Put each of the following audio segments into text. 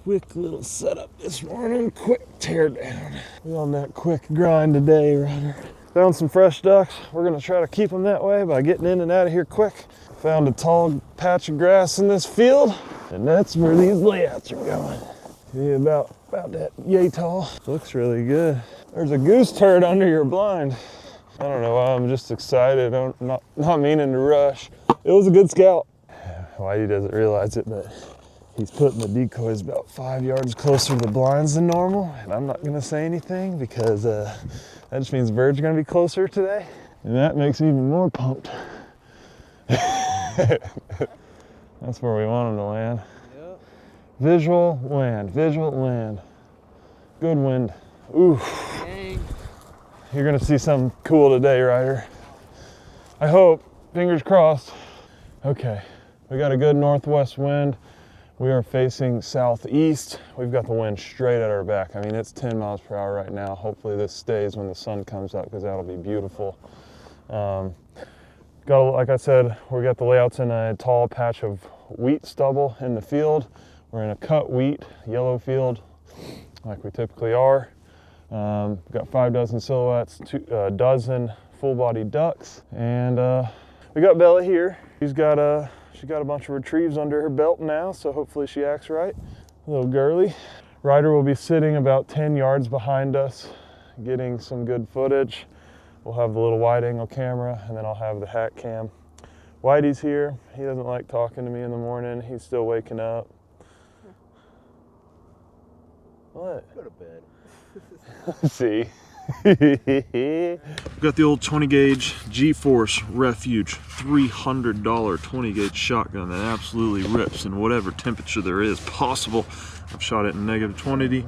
Quick little setup this morning, quick tear down. We're on that quick grind today, Ryder. Found some fresh ducks. We're gonna try to keep them that way by getting in and out of here quick. Found a tall patch of grass in this field, and that's where these layouts are going. See, about that yay tall. Looks really good. There's a goose turd under your blind. I don't know why, I'm just excited. I'm not meaning to rush. It was a good scout. Whitey doesn't realize it, but he's putting the decoys about 5 yards closer to the blinds than normal, and I'm not gonna say anything because that just means birds are gonna be closer today, and that makes me even more pumped. That's where we want them to land. Yep. Visual land, visual land. Good wind. Ooh. Dang. You're gonna see something cool today, Ryder. I hope, fingers crossed. Okay, we got a good northwest wind. We are facing southeast. We've got the wind straight at our back. I mean, it's 10 miles per hour right now. Hopefully this stays when the sun comes up because that'll be beautiful. Like I said, we got the layouts in a tall patch of wheat stubble in the field. We're in a cut wheat, yellow field, like we typically are. Got 5 dozen silhouettes, 2 dozen full-bodied ducks, and we got Bella here. She got a bunch of retrieves under her belt now, so hopefully she acts right. A little girly. Ryder will be sitting about 10 yards behind us, getting some good footage. We'll have the little wide angle camera, and then I'll have the hat cam. Whitey's here. He doesn't like talking to me in the morning. He's still waking up. What? Go to bed. See? Got the old 20 gauge G-Force Refuge $300 20 gauge shotgun that absolutely rips in whatever temperature there is possible. I've shot it in negative 20.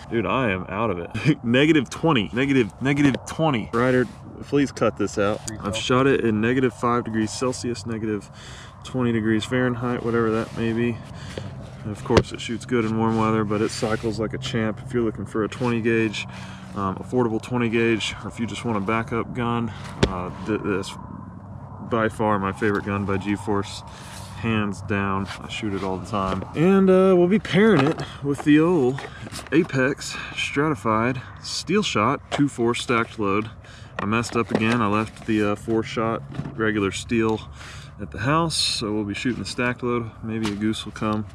Dude, I am out of it. negative 20. Ryder, please cut this out. I've shot it in negative 5 degrees Celsius, negative 20 degrees Fahrenheit, whatever that may be. And of course, it shoots good in warm weather, but it cycles like a champ. If you're looking for a 20 gauge, affordable 20 gauge, or if you just want a backup gun, this by far my favorite gun by G-Force, hands down. I shoot it all the time. And we'll be pairing it with the old Apex Stratified Steel Shot 2-4 stacked load. I messed up again. I left the 4-shot regular steel at the house, so we'll be shooting the stacked load. Maybe a goose will come.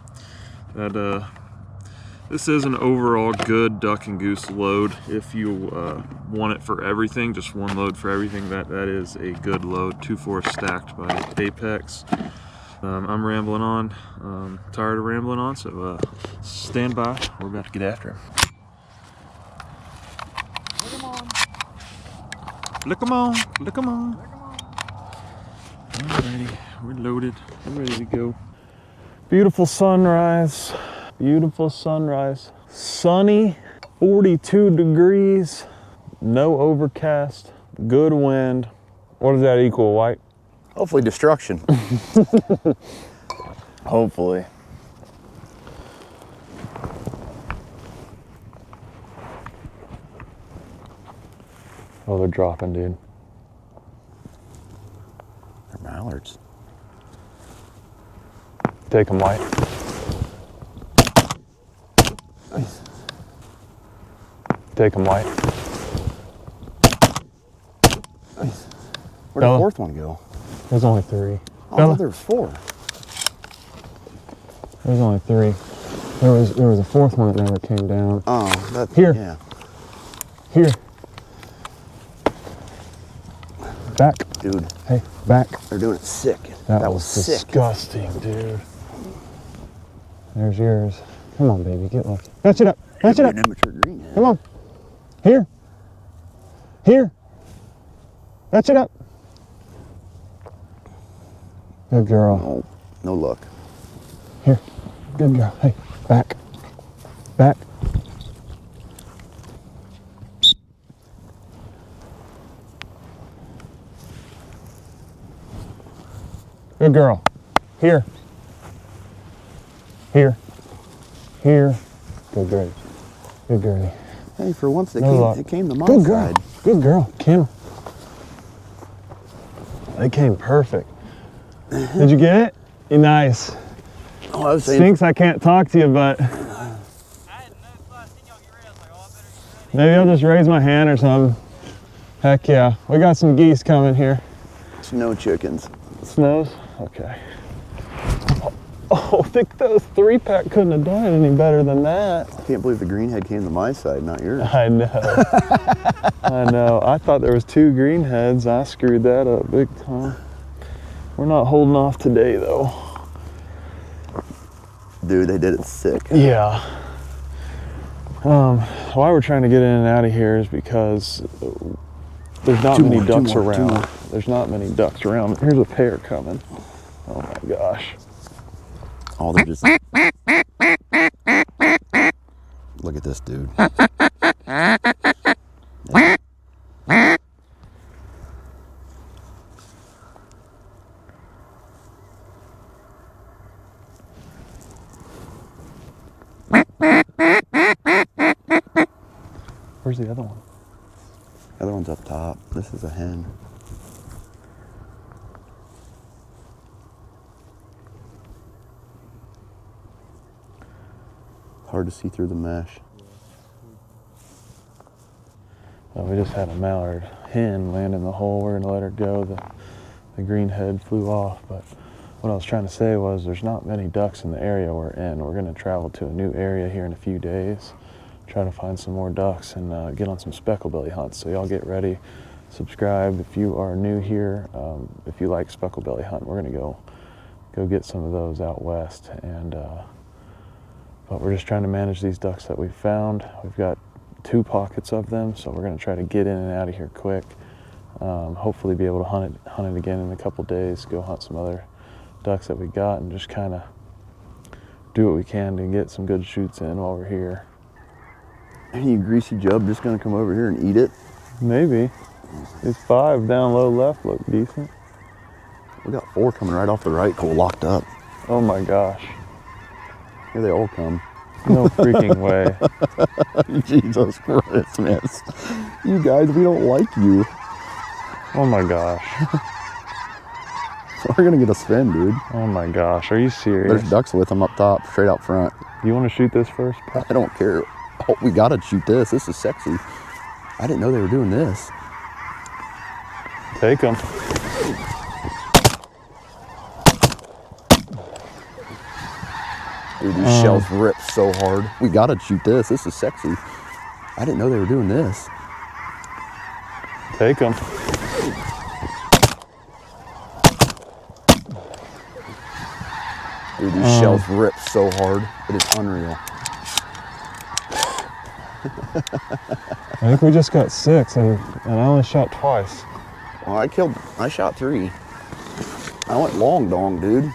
This is an overall good duck and goose load. If you want it for everything, just one load for everything, that is a good load. 2-4 stacked by Apex. I'm rambling on, tired of rambling on, so stand by. We're about to get after him. Look 'em on. Alrighty, we're loaded. I'm ready to go. Beautiful sunrise. Sunny, 42 degrees, no overcast, good wind. What does that equal, White? Hopefully destruction. Hopefully. Oh, they're dropping, dude. They're mallards. Take them, White. Nice. Take them, White. Nice. Where'd the fourth one go? There's only 3. Oh, I thought there was 4. There's only 3. There was a 4th one that never came down. Oh, that's here. Yeah. Here. Back. Dude. Hey, back. They're doing it sick. That was sick. Disgusting, dude. There's yours. Come on, baby, get lucky. Fetch it up. Fetch it up. An immature greenhead. Come on. Here. Here. Fetch it up. Good girl. No luck. Here. Good girl. Hey, back. Back. Good girl. Here. Here. Here. Good girl. Good girlie. Hey, for once they came to my Good girl. side. Good girl. Kim. They came perfect. Did you get it? Nice. Oh, I was saying, Stinks I can't talk to you, but maybe I'll just raise my hand or something. Heck yeah. We got some geese coming here. snow chickens. Snows? Okay. Oh, I think those 3-pack couldn't have done it any better than that. I can't believe the greenhead came to my side, not yours. I know. I know. I thought there was 2 greenheads. I screwed that up big time. We're not holding off today, though. Dude, they did it sick. Yeah. Why we're trying to get in and out of here is because there's not many ducks around. There's not many ducks around. Here's a pair coming. Oh my gosh. Oh, they're just... Look at this dude. Where's the other one? The other one's up top. This is a hen. Hard to see through the mesh. Well, we just had a mallard hen land in the hole. We're gonna let her go. The greenhead flew off, but what I was trying to say was there's not many ducks in the area we're in. We're gonna travel to a new area here in a few days, try to find some more ducks and get on some specklebelly hunts. So y'all get ready, subscribe if you are new here. If you like specklebelly hunting, we're gonna go get some of those out west. And but we're just trying to manage these ducks that we've found. We've got 2 pockets of them, so we're gonna try to get in and out of here quick. Hopefully be able to hunt it again in a couple days, go hunt some other ducks that we got, and just kind of do what we can to get some good shoots in while we're here. Any greasy jub just gonna come over here and eat it? Maybe. These 5 down low left look decent. We got 4 coming right off the right, cool, locked up. Oh my gosh. Here they all come. No freaking way. Jesus Christmas. You guys, we don't like you. Oh my gosh. We're gonna get a spin, dude. Oh my gosh. Are you serious? There's ducks with them up top, straight out front. You want to shoot this first? I don't care. Oh, we gotta shoot this. This is sexy. I didn't know they were doing this. Take them. Dude, these shells rip so hard. We gotta shoot this. This is sexy. I didn't know they were doing this. Take them. Dude, these shells rip so hard. It is unreal. I think we just got 6 and I only shot twice. Well, I shot 3. I went long dong, dude.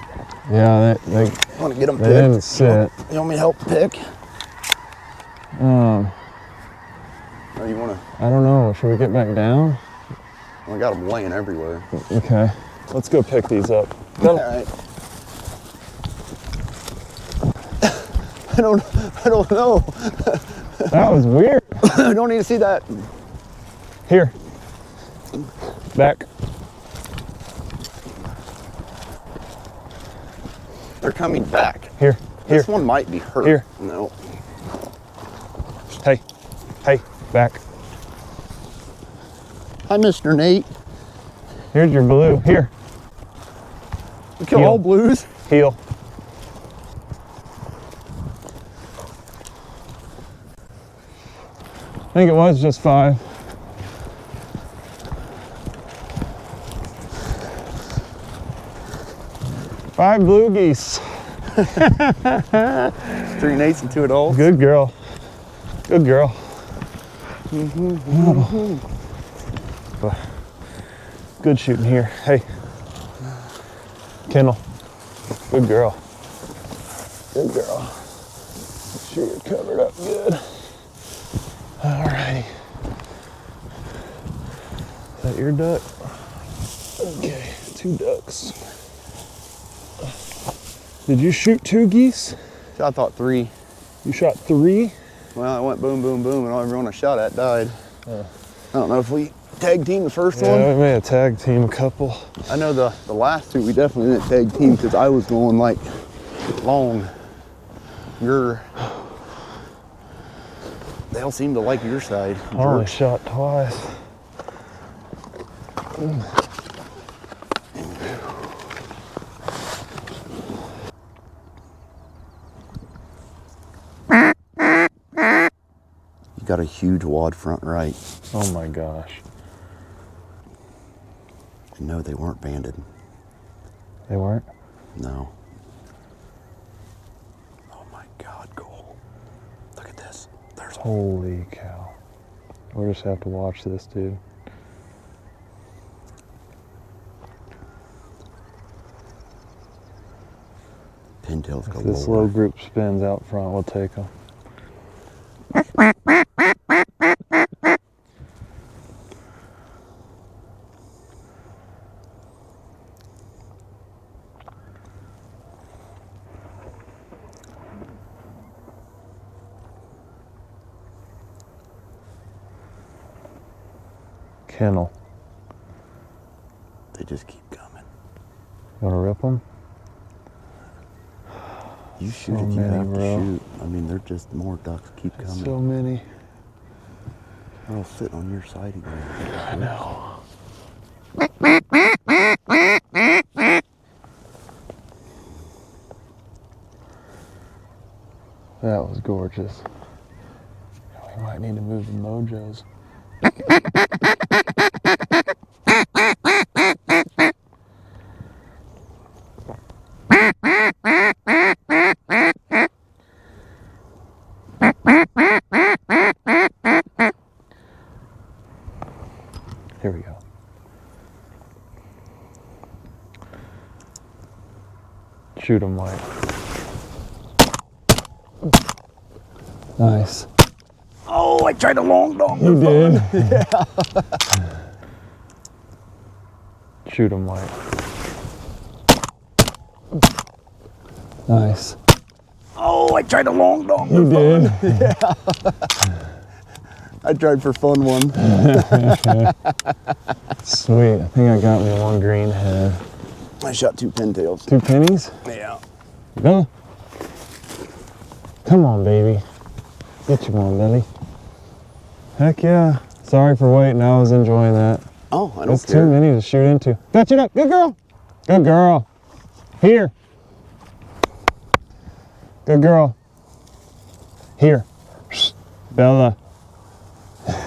Yeah, they Want to get them picked? didn't sit. You want me to help pick? Or you want to? I don't know. Should we get back down? I got them laying everywhere. Okay. Let's go pick these up. All right. I don't know. That was weird. I don't need to see that. Here. Back. They're coming back. Here. This one might be hurt. Here. No. Hey. Back. Hi, Mr. Nate. Here's your blue. Here. We kill Heel. all blues. Heel. I think it was just 5. Five blue geese. 3 Nates and 2 adults. Good girl. Good girl. Good shooting here. Hey. Kendall. Good girl. Good girl. Make sure you're covered up good. Alrighty. Is that your duck? Okay, 2 ducks. Did you shoot 2 geese? I thought 3. You shot 3? Well, I went boom, boom, boom, and everyone I shot at died. I don't know if we tag team the first one. Yeah, we may have tag team a couple. I know the last 2 we definitely didn't tag team because I was going like long. They all seem to like your side. I only Jerks. shot twice. You got a huge wad front right. Oh my gosh. And no, they weren't banded. They weren't? No. Oh my God, Cole. Look at this. There's a Holy cow. We'll just have to watch this, dude. pintails If galore. this little group spins out front, we'll take them. Kennel. They just keep coming. You want to rip them? You shoot So if you many, have to bro. shoot. I mean, they're just more ducks keep coming. So many. They're all sitting on your side again. I know. That was gorgeous. We might need to move the mojos. Here we go. Shoot him, White. Nice. Oh, I tried a long dog. You did? Yeah. Shoot him, White. Nice. Oh, I tried a long dog. You did? Yeah. I tried for fun one. Sweet. I think I got me one green head. I shot 2 pintails. 2 pennies? Yeah. Go. Come on, baby. Get you one, Billy. Heck yeah. Sorry for waiting. I was enjoying that. Oh, I don't That's care. too many to shoot into. Fetch it up. Good girl. Good girl. Here. Good girl. Here. Bella.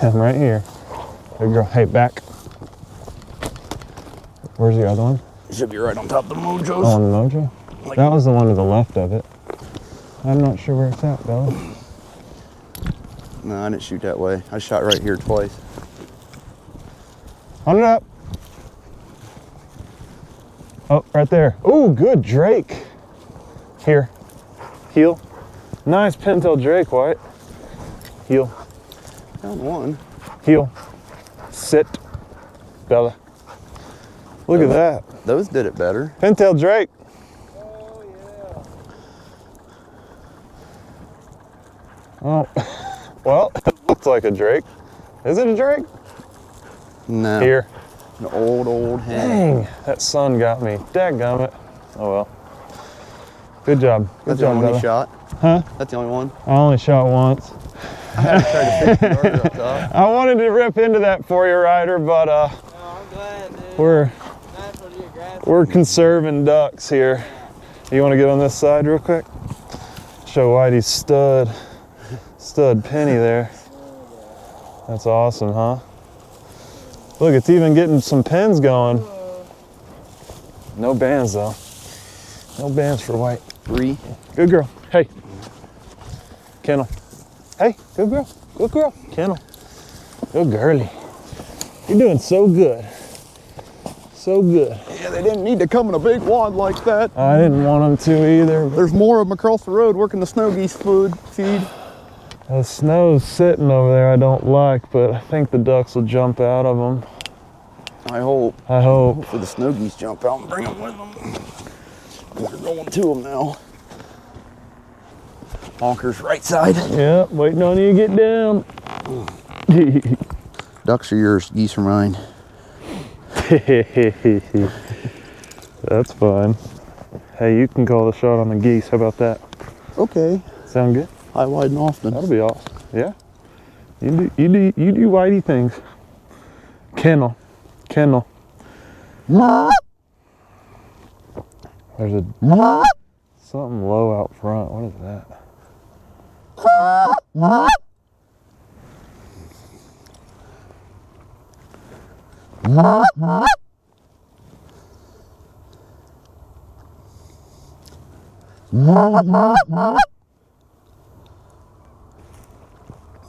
I'm right here. Good girl. Hey, back. Where's the other one? Should be right on top of the mojos. Oh, on the mojo? Like- That was the one to the left of it. I'm not sure where it's at, Bella. No, I didn't shoot that way. I shot right here twice. On it up. Oh, right there. Ooh, good Drake. Here. Heel. Nice pintail Drake, White. Heel. Found one. Heel. Sit. Bella. Look at that. Those did it better. Pintail Drake. Oh, well, it looks like a Drake. Is it a Drake? No. Here. An old hen. Dang, that sun got me. Dadgummit. Oh well. Good job. Good That's the job, only one Bella. you shot? Huh? That's the only one? I only shot once. I had to try to 50 yards up top. I wanted to rip into that for you, Ryder, but No, I'm glad, dude. we're Nice for you, grass. we're conserving ducks here. You want to get on this side real quick? Show Whitey's stud penny there. That's awesome, huh? Look, it's even getting some pins going. No bands though. No bands for White. 3. Good girl. Hey. Kennel. Hey, good girl. Good girl. Kennel. Good girly. You're doing so good. So good. Yeah, they didn't need to come in a big wad like that. I didn't want them to either. There's more of them across the road working the snow geese feed. The snow's sitting over there I don't like, but I think the ducks will jump out of them. I hope. I hope. Hopefully the snow geese jump out and bring them with them. We're going to them now. Honker's right side. Yep, waiting on you to get down. Ducks are yours, geese are mine. That's fine. Hey, you can call the shot on the geese. How about that? Okay. Sound good? High, wide, and often. That'll be awesome. Yeah. You do whitey things. Kennel. Kennel. There's a something low out front. What is that?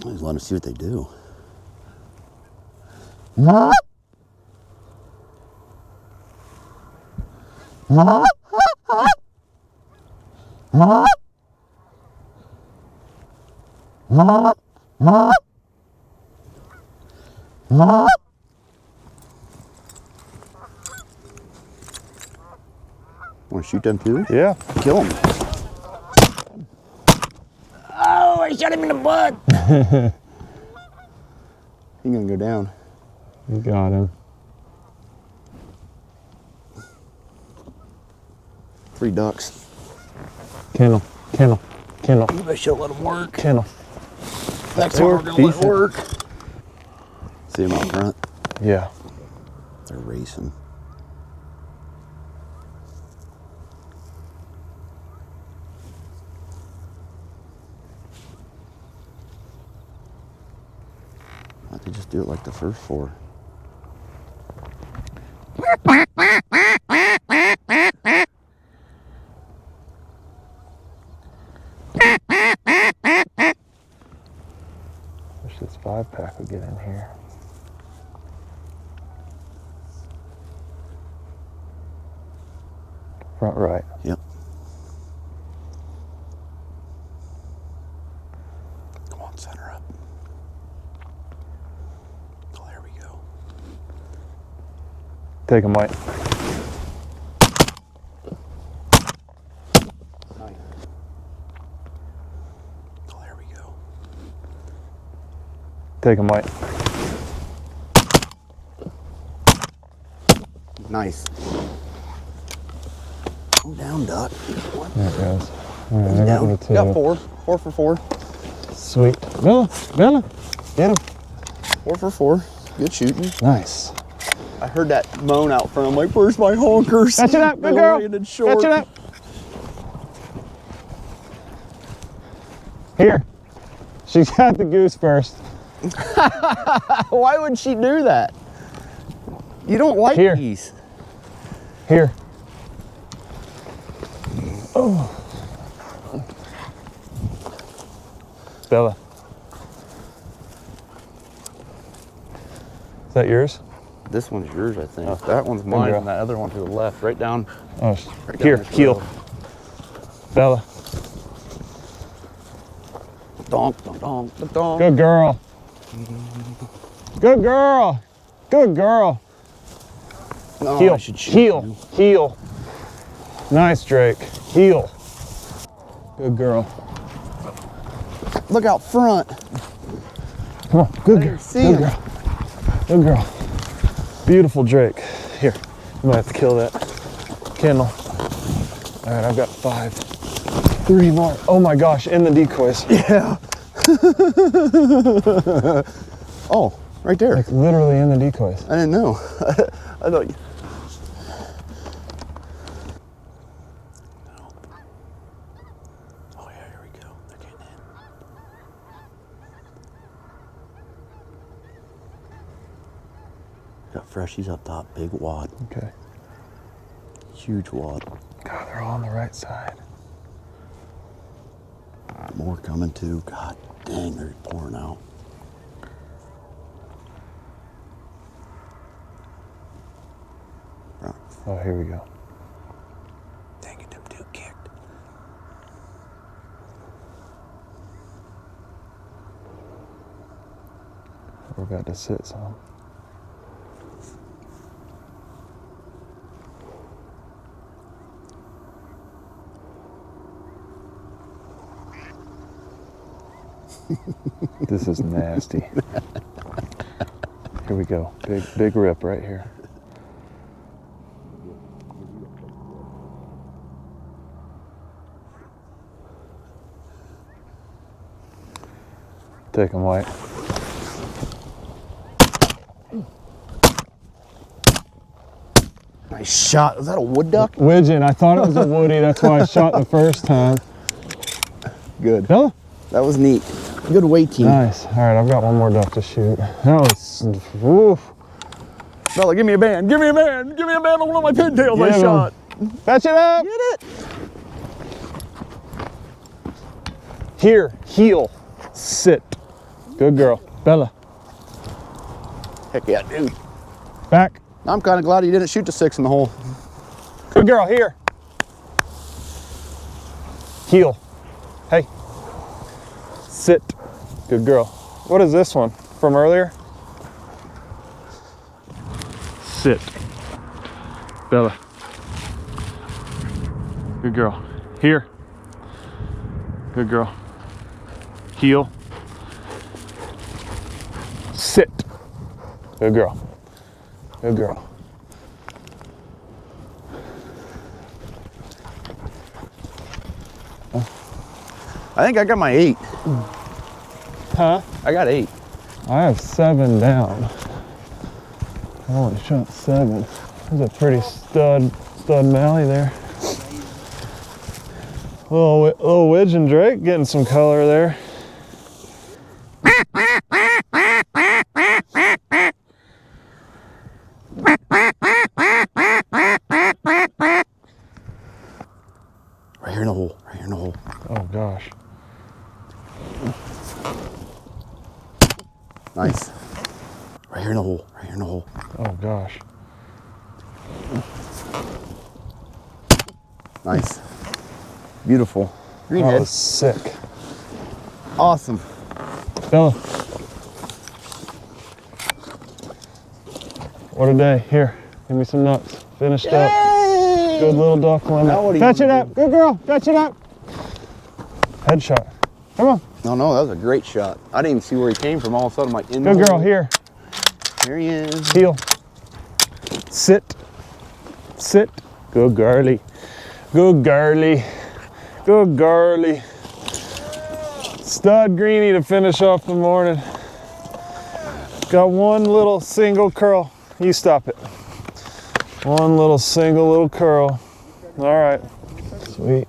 I just want to see what they do. Want to shoot them too? Yeah. Kill them. Oh, I shot him in the butt. He's gonna go down. You got him. 3 ducks. Kennel. Kennel. Kennel. Maybe I should let him work. Kennel. Next time we're gonna let it work. See him out front? Yeah. They're racing. Why don't they just do it like the first 4? Wish this 5-pack would get in here. Front right. Yep. Come on, center up. Oh, there we go. Take him, White. Nice. Oh, there we go. Take him, White. Nice. Calm down, duck. There it goes. All right, I got Down. one too. Got 4. 4 for 4. Sweet. Bella, Bella, get him. 4 for 4. Good shooting. Nice. I heard that moan out front. I'm like, where's my honkers? Catch it up, good girl. Catch it up. Here. She's got the goose first. Why would she do that? You don't like Here. geese. Here. Oh. Bella. Is that yours? This one's yours, I think. Oh. That one's mine, girl. and that other one to the left, right down. Oh, Right down here, this heel. road. Bella. Donk, donk, donk, donk. Good girl. Good girl. Good girl. No, Heel, I should shoot heel, you. heel. Nice, Drake. Heel. Good girl. Look out front. Come on, good girl. see Good him. girl. Good girl. Beautiful Drake. Here, I'm gonna have to kill that kennel. All right, I've got 5. 3 more. Oh my gosh, in the decoys. Yeah. Oh, right there. Like literally in the decoys. I didn't know. I thought you... Oh yeah, here we go. They're getting in. Got freshies up top, big wad. Okay. Huge wad. God, they're all on the right side. More coming too. God dang, they're pouring out. Right. Oh, here we go. Dang it, them 2 kicked. We're about to sit some. This is nasty. Here we go. Big rip right here. Take them white. Nice shot. Was that a wood duck? Widgeon. I thought it was a woody. That's why I shot the first time. Good. Bella? That was neat. Good weight team. Nice. All right, I've got one more duck to shoot. That was, woof. Bella, give me a band. Give me a band. Give me a band on one of my pintails I shot. Fetch it up. Get it. Here, heel, sit. Good girl. Bella, Heck yeah, dude. back. I'm kind of glad you didn't shoot the 6 in the hole. Good girl, here. Heel. Hey. Sit. Good girl. What is this one from earlier? Sit. Bella. Good girl. Here. Good girl. Heel. Sit. Good girl. Good girl. I think I got my 8. Huh? I got 8. I have 7 down. I only shot 7. There's a pretty stud malley there. Little widgeon drake getting some color there. Right here in the hole. Right here in the hole. Oh gosh. Nice. Right here in the hole. Right here in the hole. Oh gosh. Nice. Beautiful. That Greenhead. was sick. Awesome. Bella. What a day. Here, give me some nuts. Finished up. Good little duck Now what limit. do Fetch you it do? up. Good girl. Fetch it up. Headshot. Come on. No, that was a great shot. I didn't even see where he came from. All of a sudden, I'm like, in the Good girl. hole. Here. Here he is. Heel. Sit. Sit. Good girly. Good girly. Good girly. Stud greenie to finish off the morning. Got one little single curl. You stop it. One little single little curl. All right. Sweet.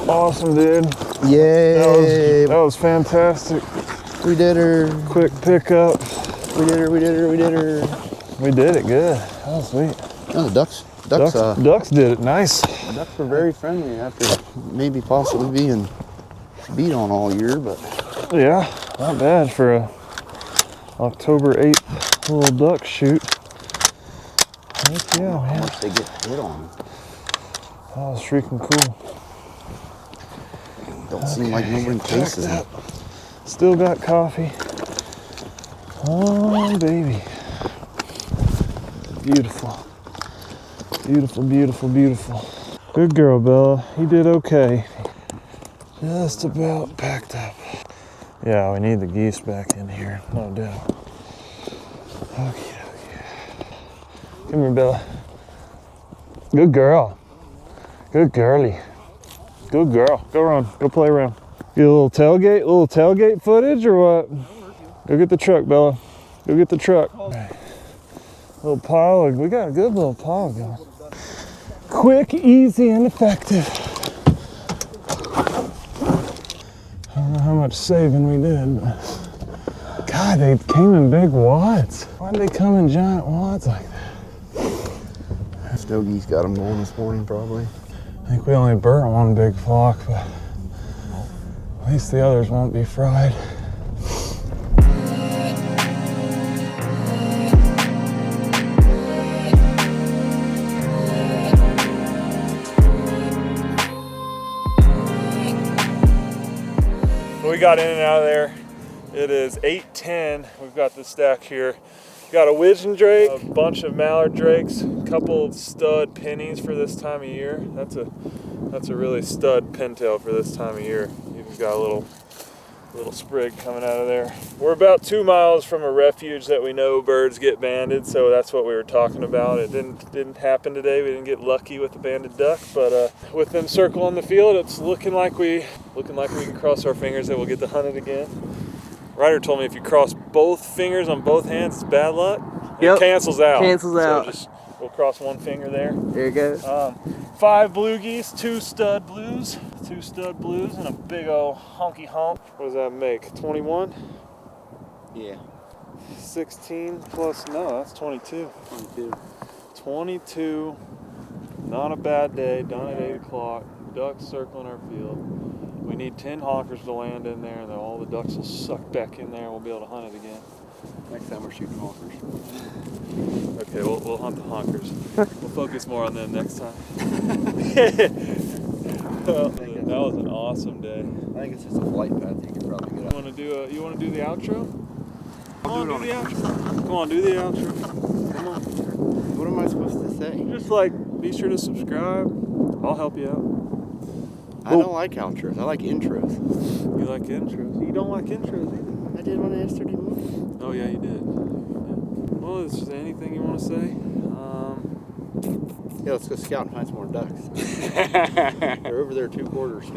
Awesome, dude. Yay. That was fantastic. We did her. Quick pickup. We did her. We did her. We did her. We did it good. That was sweet. No, the ducks Ducks did it nice. were very friendly after maybe possibly being beat on all year, but Yeah, not bad for a October 8th little duck shoot. Heck yeah, how man. much they get hit on. That was freaking cool. Don't seem like nobody chases it. Still got coffee. Oh, baby. Beautiful. Beautiful, beautiful, beautiful. Good girl, Bella. You did okay. Just about packed up. Yeah, we need the geese back in here, no doubt. Okay. Come here, Bella. Good girl. Good girly. Good girl. Go around. Go play around. Get a little tailgate footage or what? Go get the truck, Bella. Go get the truck. Little pile. We got a good little pile going. Quick, easy, and effective. I don't know how much saving we did, but God, they came in big wads. Why'd they come in giant wads like that? Snow geese got them going this morning, probably. I think we only burnt one big flock, but at least the others won't be fried. So we got in and out of there. It is 8:10. We've got the stack here. Got a widgeon drake, a bunch of mallard drakes, a couple of stud pennies for this time of year. That's a really stud pintail for this time of year. You've got a Little sprig coming out of there. We're about 2 miles from a refuge that we know birds get banded, so that's what we were talking about. It didn't happen today. We didn't get lucky with the banded duck, but with them circling the field, it's looking like we can cross our fingers that we'll get to hunt it again. Ryder told me if you cross both fingers on both hands, it's bad luck. Yep. It cancels out. Cancels out. So we'll cross one finger there. There you go. 5 blue geese, 2 stud blues, and a big old honky honk. What does that make? 21? Yeah. 16 plus, no, that's 22. 22. Not a bad day, done at 8 o'clock. Ducks circling our field. We need 10 honkers to land in there, and then all the ducks will suck back in there and we'll be able to hunt it again. Next time we're shooting honkers. Okay, we'll hunt the honkers. We'll focus more on them next time. Well, that was an awesome day. I think it's just a flight path you can probably get up. You wanna do the outro? Come on, do the outro. Come on, do the outro. Come on. What am I supposed to say? Just like, be sure to subscribe. I'll help you out. I don't like outros. I like intros. You like intros? You don't like intros either. I did one yesterday morning. Oh yeah, you did. Well, is there anything you want to say? Yeah, let's go scout and find some more ducks. They're over there 2 quarters.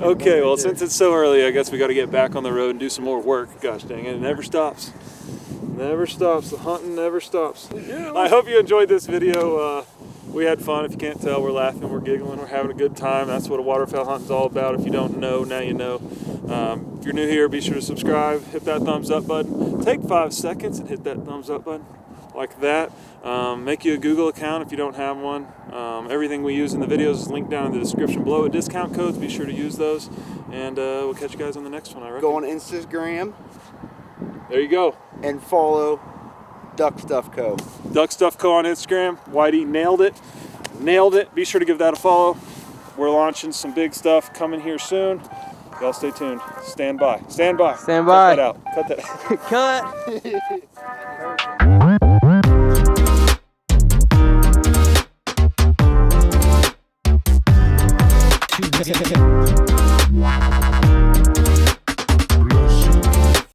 Okay, well, since it's so early, I guess we got to get back on the road and do some more work. Gosh dang it, it never stops. Never stops. The hunting never stops. I hope you enjoyed this video. We had fun. If you can't tell, we're laughing, we're giggling, we're having a good time. That's what a waterfowl hunt is all about. If you don't know, now you know. If you're new here, be sure to subscribe. Hit that thumbs up button. Take 5 seconds and hit that thumbs up button like that. Make you a Google account if you don't have one. Everything we use in the videos is linked down in the description below with discount codes. Be sure to use those. And we'll catch you guys on the next one, I reckon. Go on Instagram. There you go. And follow Duck Stuff Co. Duck Stuff Co. on Instagram. Whitey nailed it. Nailed it. Be sure to give that a follow. We're launching some big stuff coming here soon. Y'all stay tuned. Stand by. Stand by. Stand by. Cut that out. Cut that. Cut.